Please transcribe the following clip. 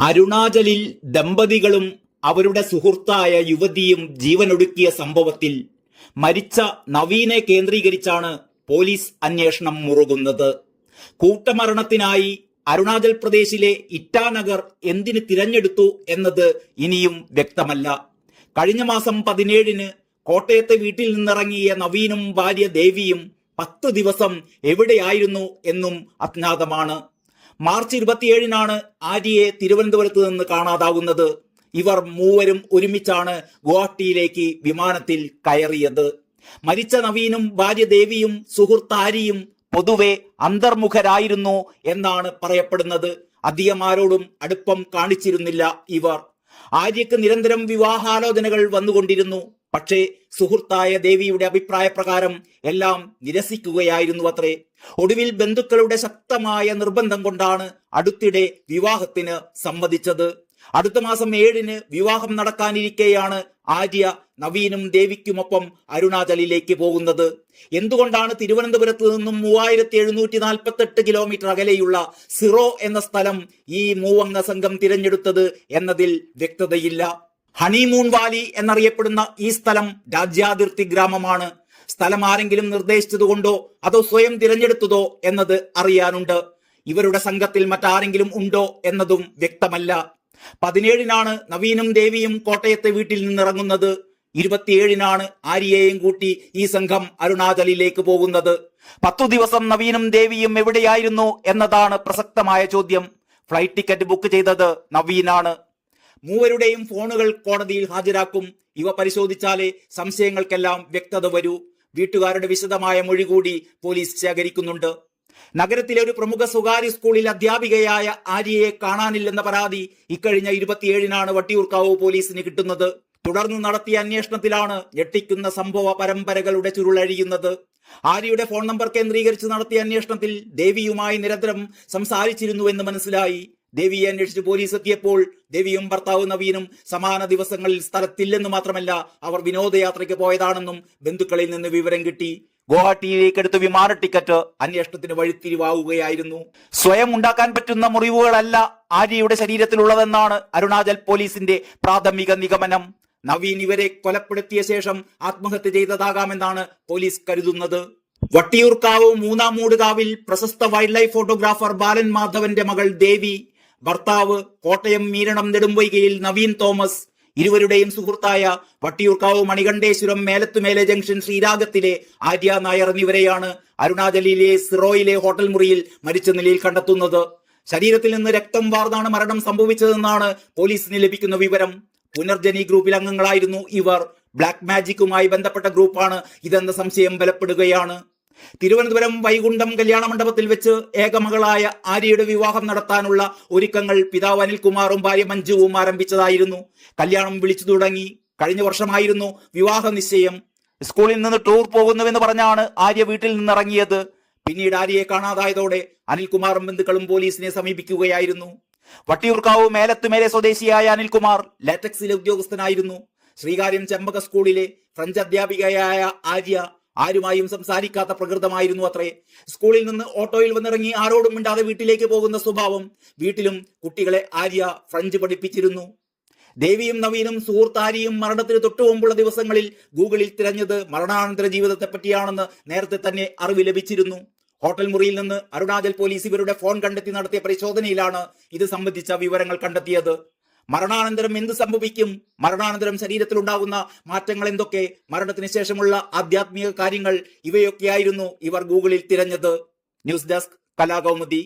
അരുണാചലിൽ ദമ്പതികളും അവരുടെ സുഹൃത്തായ യുവതിയും ജീവനൊടുക്കിയ സംഭവത്തിൽ മരിച്ച നവീനെ കേന്ദ്രീകരിച്ചാണ് പോലീസ് അന്വേഷണം മുറുകുന്നത്. കൂട്ടമരണത്തിനായി അരുണാചൽ പ്രദേശിലെ ഇറ്റാനഗർ എന്തിന് തിരഞ്ഞെടുത്തു എന്നത് ഇനിയും വ്യക്തമല്ല. കഴിഞ്ഞ മാസം 17-ന് കോട്ടയത്തെ വീട്ടിൽ നിന്നിറങ്ങിയ നവീനും ഭാര്യ ദേവിയും 10 ദിവസം എവിടെയായിരുന്നു എന്നും അജ്ഞാതമാണ്. മാർച്ച് 27-നാണ് ആര്യയെ തിരുവനന്തപുരത്ത് നിന്ന് കാണാതാവുന്നത്. ഇവർ മൂവരും ഒരുമിച്ചാണ് ഗുവാഹട്ടിയിലേക്ക് വിമാനത്തിൽ കയറിയത്. മരിച്ച നവീനും ഭാര്യ ദേവിയും സുഹൃത്ത് ആര്യയും പൊതുവെ അന്തർമുഖരായിരുന്നു എന്നാണ് പറയപ്പെടുന്നത്. അധികം ആരോടും അടുപ്പം കാണിച്ചിരുന്നില്ല ഇവർ. ആര്യക്ക് നിരന്തരം വിവാഹാലോചനകൾ വന്നുകൊണ്ടിരുന്നു. പക്ഷേ സുഹൃത്തായ ദേവിയുടെ അഭിപ്രായ പ്രകാരം എല്ലാം നിരസിക്കുകയായിരുന്നു അത്രേ. ഒടുവിൽ ബന്ധുക്കളുടെ ശക്തമായ നിർബന്ധം കൊണ്ടാണ് അടുത്തിടെ വിവാഹത്തിന് സമ്മതിച്ചത്. അടുത്ത മാസം 7-ന് വിവാഹം നടക്കാനിരിക്കെയാണ് ആര്യ നവീനും ദേവിക്കുമൊപ്പം അരുണാചലിലേക്ക് പോകുന്നത്. എന്തുകൊണ്ടാണ് തിരുവനന്തപുരത്ത് നിന്നും 3748 കിലോമീറ്റർ അകലെയുള്ള സിറോ എന്ന സ്ഥലം ഈ മൂവംഗ സംഘം തിരഞ്ഞെടുത്തത് എന്നതിൽ വ്യക്തതയില്ല. ഹണിമൂൺ വാലി എന്നറിയപ്പെടുന്ന ഈ സ്ഥലം രാജ്യാതിർത്തി ഗ്രാമമാണ്. സ്ഥലം ആരെങ്കിലും നിർദ്ദേശിച്ചതുകൊണ്ടോ അതോ സ്വയം തിരഞ്ഞെടുത്തതോ എന്നത് അറിയാനുണ്ട്. ഇവരുടെ സംഘത്തിൽ മറ്റാരെങ്കിലും ഉണ്ടോ എന്നതും വ്യക്തമല്ല. 17-നാണ് നവീനും ദേവിയും കോട്ടയത്തെ വീട്ടിൽ നിന്നിറങ്ങുന്നത്. 27-നാണ് ആര്യയെയും കൂട്ടി ഈ സംഘം അരുണാചലിലേക്ക് പോകുന്നത്. 10 ദിവസം നവീനും ദേവിയും എവിടെയായിരുന്നു എന്നതാണ് പ്രസക്തമായ ചോദ്യം. ഫ്ലൈറ്റ് ടിക്കറ്റ് ബുക്ക് ചെയ്തത് നവീനാണ്. മൂവരുടെയും ഫോണുകൾ കോടതിയിൽ ഹാജരാക്കും. ഇവ പരിശോധിച്ചാലേ സംശയങ്ങൾക്കെല്ലാം വ്യക്തത വരൂ. വീട്ടുകാരുടെ വിശദമായ മൊഴി കൂടി പോലീസ് ശേഖരിക്കുന്നുണ്ട്. നഗരത്തിലെ ഒരു പ്രമുഖ സ്വകാര്യ സ്കൂളിൽ അധ്യാപികയായ ആര്യയെ കാണാനില്ലെന്ന പരാതി ഇക്കഴിഞ്ഞ 27-നാണ് വട്ടിയൂർക്കാവ് പോലീസിന് കിട്ടുന്നത്. തുടർന്ന് നടത്തിയ അന്വേഷണത്തിലാണ് ഞെട്ടിക്കുന്ന സംഭവ പരമ്പരകളുടെ ചുരുളഴിയുന്നത്. ആര്യയുടെ ഫോൺ നമ്പർ കേന്ദ്രീകരിച്ച് നടത്തിയ അന്വേഷണത്തിൽ ദേവിയുമായി നിരന്തരം സംസാരിച്ചിരുന്നുവെന്ന് മനസ്സിലായി. ദേവിയെ അന്വേഷിച്ച് പോലീസ് എത്തിയപ്പോൾ ദേവിയും ഭർത്താവ് നവീനും സമാന ദിവസങ്ങളിൽ സ്ഥലത്തില്ലെന്ന് മാത്രമല്ല അവർ വിനോദയാത്രയ്ക്ക് പോയതാണെന്നും ബന്ധുക്കളിൽ നിന്ന് വിവരം കിട്ടി. ഗുവാഹട്ടിയിലേക്ക് എടുത്ത വിമാന ടിക്കറ്റ് അന്വേഷണത്തിന് വഴിത്തിരിവാവുകയായിരുന്നു. സ്വയം ഉണ്ടാക്കാൻ പറ്റുന്ന മുറിവുകളല്ല ആര്യയുടെ ശരീരത്തിലുള്ളതെന്നാണ് അരുണാചൽ പോലീസിന്റെ പ്രാഥമിക നിഗമനം. നവീൻ ഇവരെ കൊലപ്പെടുത്തിയ ശേഷം ആത്മഹത്യ ചെയ്തതാകാമെന്നാണ് പോലീസ് കരുതുന്നത്. വട്ടിയൂർക്കാവ് മൂന്നാമൂട് കാവിൽ പ്രശസ്ത വൈൽഡ് ലൈഫ് ഫോട്ടോഗ്രാഫർ ബാലൻ മാധവന്റെ മകൾ ദേവി, ഭർത്താവ് കോട്ടയം മീരണം നെടുമ്പൊയ്കയിൽ നവീൻ തോമസ്, ഇരുവരുടെയും സുഹൃത്തായ വട്ടിയൂർക്കാവ് മണികണ്ഠേശ്വരം മേലത്തുമേലെ ജംഗ്ഷൻ ശ്രീരാഗത്തിലെ ആര്യ നായർ എന്നിവരെയാണ് അരുണാചലിലെ സിറോയിലെ ഹോട്ടൽ മുറിയിൽ മരിച്ച നിലയിൽ കണ്ടെത്തുന്നത്. ശരീരത്തിൽ നിന്ന് രക്തം വാർന്നാണ് മരണം സംഭവിച്ചതെന്നാണ് പോലീസിന് ലഭിക്കുന്ന വിവരം. പുനർജനി ഗ്രൂപ്പിൽ അംഗങ്ങളായിരുന്നു ഇവർ. ബ്ലാക്ക് മാജിക്കുമായി ബന്ധപ്പെട്ട ഗ്രൂപ്പാണ് ഇതെന്ന സംശയം ബലപ്പെടുകയാണ്. തിരുവനന്തപുരം വൈകുണ്ഠം കല്യാണ മണ്ഡപത്തിൽ വെച്ച് ഏകമകളായ ആര്യയുടെ വിവാഹം നടത്താനുള്ള ഒരുക്കങ്ങൾ പിതാവ് അനിൽകുമാറും ഭാര്യ മഞ്ജുവും ആരംഭിച്ചതായിരുന്നു. കല്യാണം വിളിച്ചു തുടങ്ങി. കഴിഞ്ഞ വർഷമായിരുന്നു വിവാഹ നിശ്ചയം. സ്കൂളിൽ നിന്ന് ടൂർ പോകുന്നുവെന്ന് പറഞ്ഞാണ് ആര്യ വീട്ടിൽ നിന്നിറങ്ങിയത്. പിന്നീട് ആര്യയെ കാണാതായതോടെ അനിൽകുമാറും ബന്ധുക്കളും പോലീസിനെ സമീപിക്കുകയായിരുന്നു. വട്ടിയൂർക്കാവ് മേലത്തുമേലെ സ്വദേശിയായ അനിൽകുമാർ ലാറ്റക്സിലെ ഉദ്യോഗസ്ഥനായിരുന്നു. ശ്രീകാര്യം ചെമ്പക സ്കൂളിലെ ഫ്രഞ്ച് അധ്യാപികയായ ആര്യ ആരുമായും സംസാരിക്കാത്ത പ്രകൃതമായിരുന്നു അത്രേ. സ്കൂളിൽ നിന്ന് ഓട്ടോയിൽ വന്നിറങ്ങി ആരോടും മിണ്ടാതെ വീട്ടിലേക്ക് പോകുന്ന സ്വഭാവം. വീട്ടിലും കുട്ടികളെ ആര്യ ഫ്രഞ്ച് പഠിപ്പിച്ചിരുന്നു. ദേവിയും നവീനും സുഹൃത്താരിയും മരണത്തിന് തൊട്ടുമുമ്പുള്ള ദിവസങ്ങളിൽ ഗൂഗിളിൽ തിരഞ്ഞത് മരണാനന്തര ജീവിതത്തെ പറ്റിയാണെന്ന് നേരത്തെ തന്നെ അറിവ് ലഭിച്ചിരുന്നു. ഹോട്ടൽ മുറിയിൽ നിന്ന് അരുണാചൽ പോലീസ് ഇവരുടെ ഫോൺ കണ്ടെത്തി നടത്തിയ പരിശോധനയിലാണ് ഇത് സംബന്ധിച്ച വിവരങ്ങൾ കണ്ടെത്തിയത്. മരണാനന്തരം എന്ത് സംഭവിക്കും, മരണാനന്തരം ശരീരത്തിലുണ്ടാകുന്ന മാറ്റങ്ങൾ എന്തൊക്കെ, മരണത്തിന് ശേഷമുള്ള ആധ്യാത്മിക കാര്യങ്ങൾ, ഇവയൊക്കെയായിരുന്നു ഇവർ ഗൂഗിളിൽ തിരഞ്ഞത്. News desk Kalakaumudi.